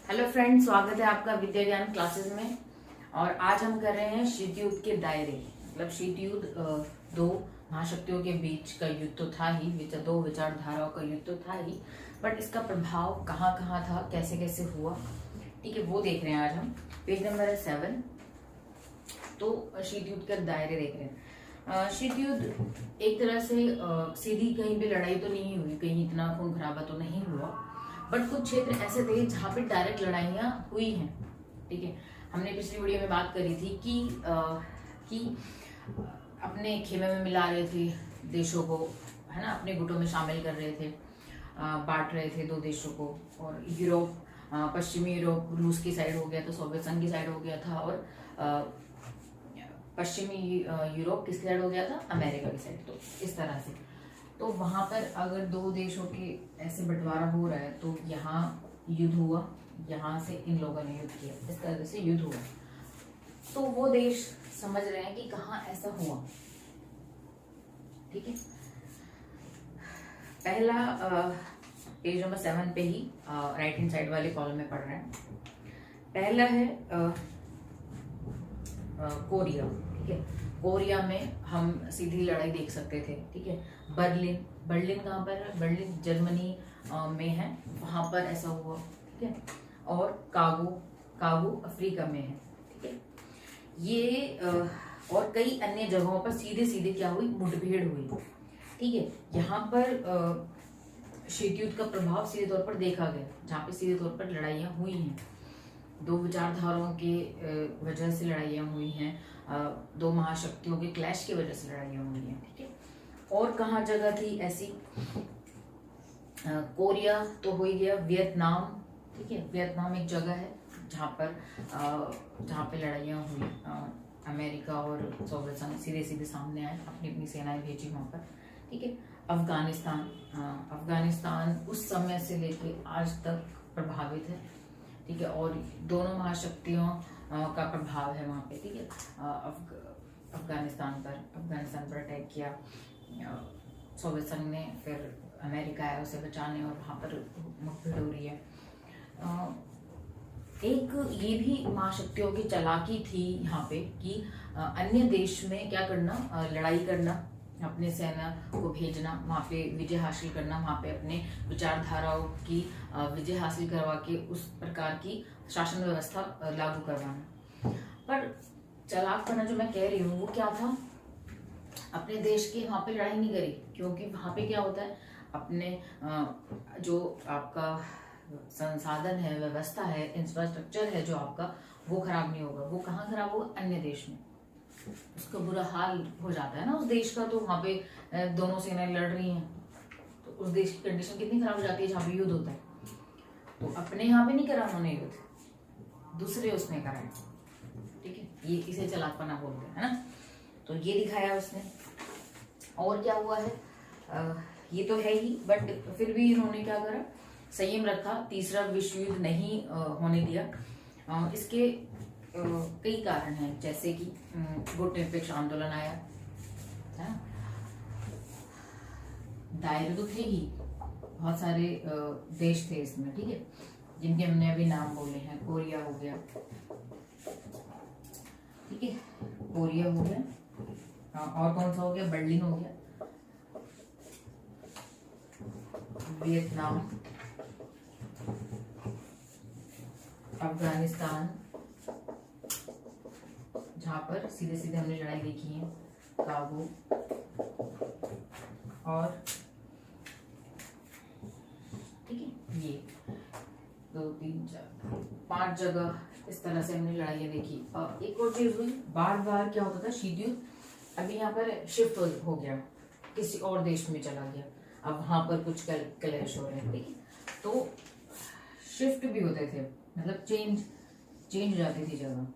Hello friends, स्वागत है आपका विद्या ज्ञान क्लासेस में। और आज हम कर रहे हैं शीत युद्ध के दायरे। मतलब शीत युद्ध दो महाशक्तियों के बीच का युद्ध तो था ही, दो विचारधाराओं का युद्ध तो था ही, बट इसका प्रभाव कहाँ कहाँ था, कैसे कैसे हुआ, ठीक है, वो देख रहे हैं आज हम। पेज नंबर है 7। तो शीत युद्ध के दायरे देख रहे हैं। शीत युद्ध एक तरह से सीधी कहीं भी लड़ाई तो नहीं हुई, कहीं इतना खून खराबा तो नहीं हुआ, बट कुछ क्षेत्र ऐसे थे जहाँ पे डायरेक्ट लड़ाइयाँ हुई हैं। ठीक है, हमने पिछली वीडियो में बात करी थी कि अपने खेमे में मिला रहे थे देशों को, है ना, अपने गुटों में शामिल कर रहे थे, बांट रहे थे दो देशों को। और यूरोप, पश्चिमी यूरोप रूस की साइड हो गया था, सोवियत संघ की साइड हो गया था, और पश्चिमी यूरोप किसकी साइड हो गया था, अमेरिका की साइड। तो इस तरह से तो वहां पर अगर दो देशों के ऐसे बंटवारा हो रहा है तो यहाँ युद्ध हुआ, यहाँ से इन लोगों ने युद्ध किया, इस तरह से युद्ध हुआ। तो वो देश समझ रहे हैं कि कहाँ ऐसा हुआ। ठीक है, पहला पेज नंबर 7 पे ही राइट हैंड साइड वाले कॉलम में पढ़ रहे हैं। पहला है कोरिया। ठीक है, कोरिया में हम सीधी लड़ाई देख सकते थे। ठीक है, बर्लिन, बर्लिन कहाँ पर है, बर्लिन जर्मनी में है, वहां पर ऐसा हुआ। ठीक है, और कागो, कागो अफ्रीका में है। ठीक है, ये और कई अन्य जगहों पर सीधे सीधे क्या हुई, मुठभेड़ हुई। ठीक है, यहाँ पर शीत युद्ध का प्रभाव सीधे तौर पर देखा गया, जहाँ पे सीधे तौर पर लड़ाइयाँ हुई हैं, दो विचारधाराओं के वजह से लड़ाइयाँ हुई हैं, दो महाशक्तियों के क्लैश की वजह से लड़ाइयाँ हुई हैं। ठीक है, और कहाँ जगह थी ऐसी, कोरिया तो हो ही गया, वियतनाम। ठीक है, वियतनाम एक जगह है जहाँ पे लड़ाइयाँ हुई, अमेरिका और सोवियत संघ सीधे सीधे सामने आए, अपनी अपनी सेनाएं भेजी वहाँ पर। ठीक है, अफगानिस्तान, अफगानिस्तान उस समय से लेके आज तक प्रभावित है। ठीक है, और दोनों महाशक्तियों का प्रभाव है वहाँ पे। ठीक है, अफगानिस्तान पर अटैक किया सोवियत संघ ने, फिर अमेरिका आया उसे बचाने, और वहाँ पर मुठभेड़ हो रही है। एक ये भी महाशक्तियों की चालाकी थी यहाँ पे कि अन्य देश में क्या करना, लड़ाई करना, अपने सेना को भेजना, वहाँ पे विजय हासिल करना, वहाँ पे अपने विचारधाराओं की विजय हासिल करवा के उस प्रकार की शासन व्यवस्था लागू करवाना। पर चालाकपना जो मैं कह रही हूँ वो क्या था, अपने देश की वहाँ पे लड़ाई नहीं करी, क्योंकि वहाँ पे क्या होता है, अपने जो आपका संसाधन है, व्यवस्था है, इंफ्रास्ट्रक्चर है जो आपका, वो खराब नहीं होगा। वो कहाँ खराब होगा, अन्य देश में, उसका बुरा हाल हो जाता है ना उस देश का। तो वहाँ पे दोनों सेनाएं लड़ रही हैं, तो उस देश की कंडीशन कितनी खराब हो जाती है जहाँ पे युद्ध होता है। तो अपने यहाँ पे नहीं करा उन्होंने युद्ध, दूसरे उसने करा है। ठीक है, ये इसे चालाकपना बोलते हैं, है ना। तो ये दिखाया उसने। और क्या हुआ है, ये तो है ही, बट फिर भी इन्होंने क्या करा, संयम रखा, तीसरा विश्व युद्ध नहीं होने दिया। इसके कई कारण हैं, जैसे कि गुट निरपेक्ष आंदोलन आया, है ना, दायरे तो थे ही, बहुत सारे देश थे इसमें। ठीक है, जिनके हमने अभी नाम बोले हैं, कोरिया हो गया, ठीक है, कोरिया हो गया, और कौन सा हो गया, बर्लिन हो गया, वियतनाम, अफगानिस्तान, जहाँ पर सीधे सीधे हमने लड़ाई देखी है, काबू, और ठीक है, ये 2 3 4 5 जगह इस तरह से हमने लड़ाइयाँ देखी। एक और चीज हुई, बार बार क्या होता था, शीत युद्ध अभी यहाँ पर शिफ्ट हो गया, किसी और देश में चला गया, अब वहां पर कुछ क्लैश हो रहे हैं। ठीक है, तो शिफ्ट भी होते थे, मतलब चेंज हो जाती थी जगह।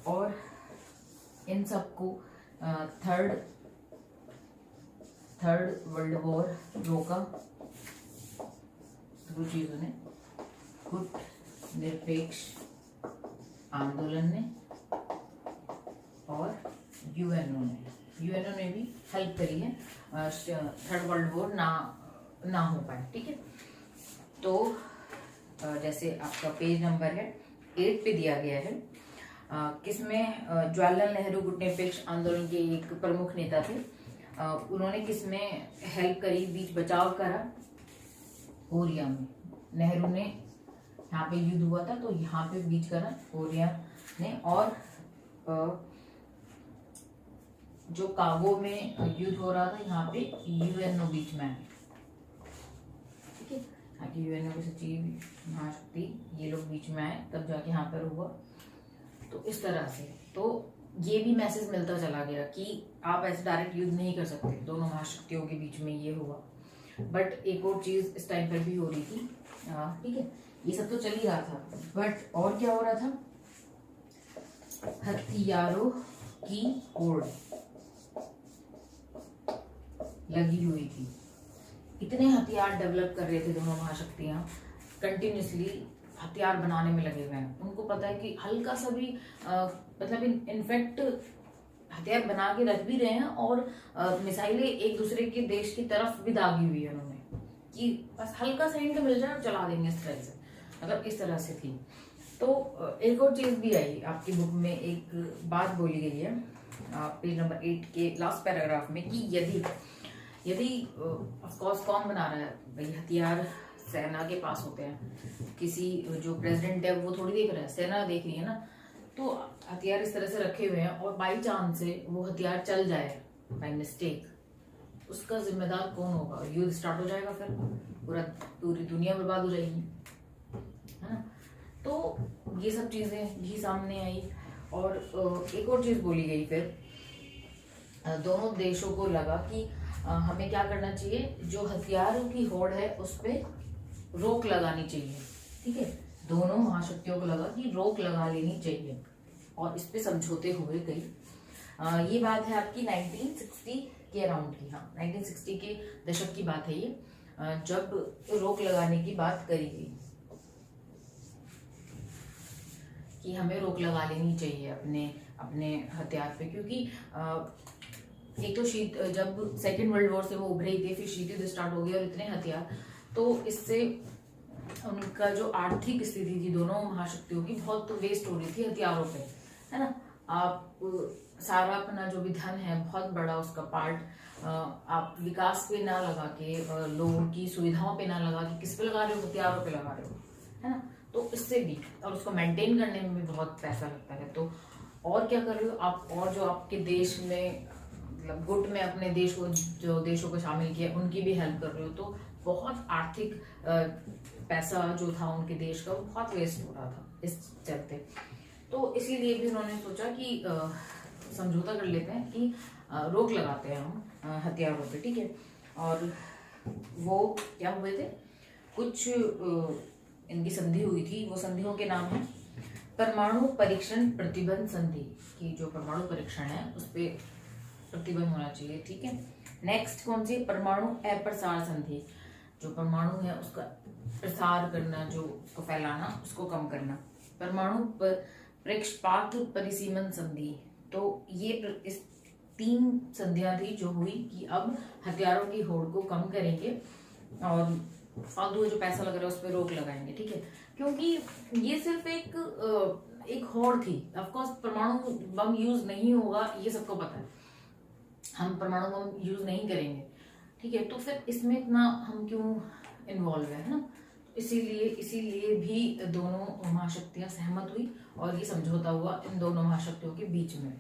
और इन सबको थर्ड वर्ल्ड वॉर रोका दो चीजों ने, गुट निरपेक्ष आंदोलन ने और यूएनओ ने भी हेल्प करी है थर्ड वर्ल्ड वॉर ना हो पाए। ठीक है, तो जैसे आपका पेज नंबर है 8 पे दिया गया है, किसमें जवाहरलाल नेहरू गुटनिरपेक्ष आंदोलन के एक प्रमुख नेता थे, उन्होंने किसमें हेल्प करी, बीच बचाव करा, कोरिया में। नेहरू ने, यहाँ पे युद्ध हुआ था तो यहाँ पे बीच करा कोरिया ने, और जो कागो में युद्ध हो रहा था यहाँ पे यूएनओ बीच में है, ठीक है। यहाँ की यूएनओ के सचिव महाशक्ति ये लोग बीच में आए, तब जाके यहाँ पर हुआ। तो इस तरह से तो ये भी मैसेज मिलता चला गया कि आप ऐसे डायरेक्ट युद्ध नहीं कर सकते, दोनों महाशक्तियों के बीच में ये हुआ। बट एक और चीज इस टाइम पर भी हो रही थी, ठीक है, ये सब तो चल ही रहा था, बट और क्या हो रहा था, हथियारों की होड़ लगी हुई थी। इतने हथियार डेवलप कर रहे थे दोनों महाशक्तियां, कंटिन्यूसली हथियार बनाने में लगे हुए हैं। उनको पता है कि हल्का सा भी मतलब इनफैक्ट हथियार बना के रख भी रहे हैं, और मिसाइलें एक दूसरे के देश की तरफ भी दागी हुई है उन्होंने, कि बस हल्का सा हिंट मिल जाए और चला देंगे इस तरह से, मतलब इस तरह से थी। तो एक और चीज भी आई आपकी बुक में, एक बात बोली गई है पेज नंबर 8 के लास्ट पैराग्राफ में, कि यदि ऑफ कोर्स कौन बना रहा है भाई, हथियार सेना के पास होते हैं, किसी जो प्रेसिडेंट है वो थोड़ी देख रहा है, सेना देख रही है ना। तो हथियार इस तरह से रखे हुए हैं, और बाई चांस से वो हथियार चल जाए बाई मिस्टेक, उसका जिम्मेदार कौन होगा? युद्ध स्टार्ट हो जाएगा, फिर पूरी दुनिया बर्बाद हो जाएगी, है ना। तो ये सब चीजें भी सामने आई, और एक और चीज बोली गई फिर, दोनों देशों को लगा कि हमें क्या करना चाहिए, जो हथियारों की होड़ है उस पर रोक लगानी चाहिए, ठीक है। दोनों महाशक्तियों को लगा कि रोक लगा लेनी चाहिए, और इस पे समझौते हुए गई। ये बात है आपकी 1960 के अराउंड की, हाँ 1960 के दशक की बात है ये, जब रोक लगाने की बात करी गई कि हमें रोक लगा लेनी चाहिए अपने हथियार पे, क्योंकि एक तो जब सेकेंड वर्ल्ड वॉर से वो उभरे ही थे, फिर शीत युद्ध स्टार्ट हो गया, और इतने हथियार, तो इससे उनका जो आर्थिक स्थिति थी दोनों महाशक्तियों की, बहुत तो वेस्ट हो रही थी हथियारों पे, है ना। आप सारा अपना जो भी धन है बहुत बड़ा उसका पार्ट आप विकास पे ना लगा के, लोगों की सुविधाओं पे ना लगा के, किस पे लगा रहे हो? हथियारों पे लगा रहे हो, है ना। तो इससे भी, और उसको मेंटेन करने में भी बहुत पैसा लगता है। तो और क्या कर रहे हो आप, और जो आपके देश में मतलब गुट में अपने देश को, जो देशों को शामिल किया, उनकी भी हेल्प कर रहे हो। तो बहुत आर्थिक पैसा जो था उनके देश का, वो बहुत वेस्ट हो रहा था इस चलते। तो इसीलिए भी उन्होंने सोचा कि समझौता कर लेते हैं, कि रोक लगाते हैं हम हथियारों पे, ठीक है। और वो क्या हुए थे, कुछ इनकी संधि हुई थी, वो संधियों के नाम है परमाणु परीक्षण प्रतिबंध संधि, की जो परमाणु परीक्षण है उस पर प्रतिबंध होना चाहिए, ठीक है। नेक्स्ट कौन सी? परमाणु अप्रसार संधि, जो परमाणु है उसका प्रसार करना, जो उसको फैलाना, उसको कम करना। परमाणु प्रेक्षपात परिसीमन संधि, तो ये इस 3 संधियां थी जो हुई कि अब हथियारों की होड़ को कम करेंगे, और फालतू जो पैसा लग रहा है उस पर रोक लगाएंगे, ठीक है। क्योंकि ये सिर्फ एक होड़ थी। ऑफकोर्स परमाणु बम यूज नहीं होगा, ये सबको पता है, हम परमाणु बम यूज नहीं करेंगे, ठीक है। तो फिर इसमें इतना हम क्यों इन्वॉल्व है ना। इसीलिए भी दोनों महाशक्तियां सहमत हुई, और ये समझौता हुआ इन दोनों महाशक्तियों के बीच में।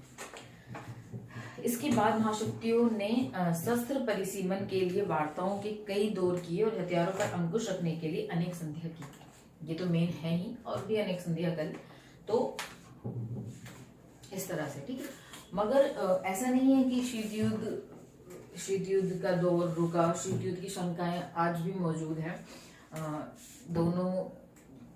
इसके बाद महाशक्तियों ने शस्त्र परिसीमन के लिए वार्ताओं के कई दौर किए, और हथियारों पर अंकुश रखने के लिए अनेक संधियां की। ये तो मेन है ही, और भी अनेक संधियां करी, तो इस तरह से, ठीक है। मगर ऐसा नहीं है कि शीत युद्ध का दौर रुका। शीत युद्ध की शंकाएं आज भी मौजूद है। दोनों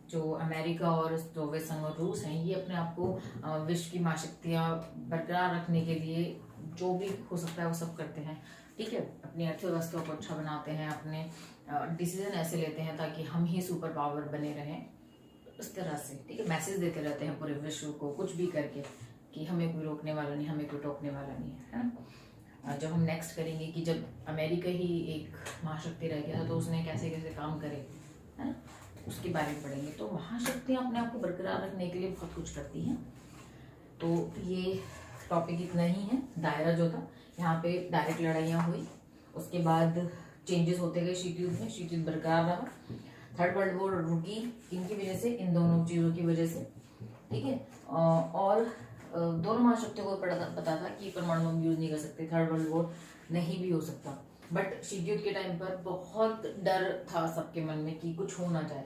जो अमेरिका और सोवियत संघ और रूस हैं, ये अपने आप को विश्व की महाशक्तियां बरकरार रखने के लिए जो भी हो सकता है वो सब करते हैं, ठीक है। अपनी अर्थव्यवस्था को अच्छा बनाते हैं, अपने डिसीजन ऐसे लेते हैं ताकि हम ही सुपर पावर बने रहें, इस तरह से, ठीक है। मैसेज देते रहते हैं पूरे विश्व को, कुछ भी करके, कि हमें कोई रोकने वाला नहीं, हमें कोई टोकने वाला नहीं है ना। जब हम नेक्स्ट करेंगे कि जब अमेरिका ही एक महाशक्ति रह गया था तो उसने कैसे कैसे काम करे, है ना। उसके बारे में पढ़ेंगे। तो महाशक्तियाँ अपने आप को बरकरार रखने के लिए बहुत कुछ करती हैं। तो ये टॉपिक इतना ही है। दायरा जो था, यहाँ पे डायरेक्ट लड़ाइयाँ हुई, उसके बाद चेंजेस होते गए शीत युद्ध में, शीत युद्ध बरकरार रहा, थर्ड वर्ल्ड वॉर रुकी इनकी वजह से, इन दोनों चीज़ों की वजह से, ठीक है। और दोनों महाशक्तियों को पता था कि परमाणु बम यूज नहीं कर सकते, थर्ड वर्ल्ड वॉर नहीं भी हो सकता। बट शीत युद्ध के टाइम पर बहुत डर था सबके मन में कि कुछ हो ना जाए,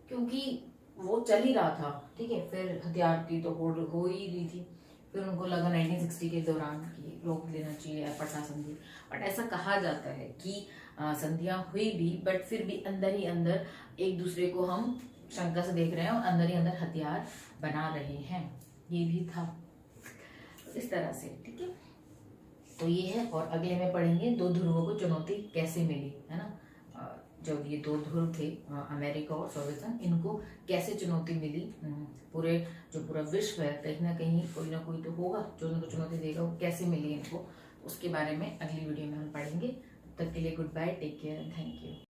क्योंकि वो चल ही रहा था, ठीक है। फिर हथियार की तो होड़ हो ही रही थी। फिर उनको लगा 1960 के दौरान कि रोक लेना चाहिए पटना संधि। बट ऐसा कहा जाता है कि संधियां हुई भी, बट फिर भी अंदर ही अंदर एक दूसरे को हम शंका से देख रहे हैं और अंदर ही अंदर हथियार बना रहे हैं, ये भी था इस तरह से, ठीक है। तो ये है। और अगले में पढ़ेंगे दो ध्रुवों को चुनौती कैसे मिली, है ना। जब ये दो ध्रुव थे अमेरिका और सोवियत संघ, इनको कैसे चुनौती मिली, पूरे जो पूरा विश्व है कहीं ना कोई तो होगा जो उनको चुनौती देगा, वो कैसे मिली इनको, उसके बारे में अगली वीडियो में हम पढ़ेंगे। तब तक के लिए goodbye, take care, thank you.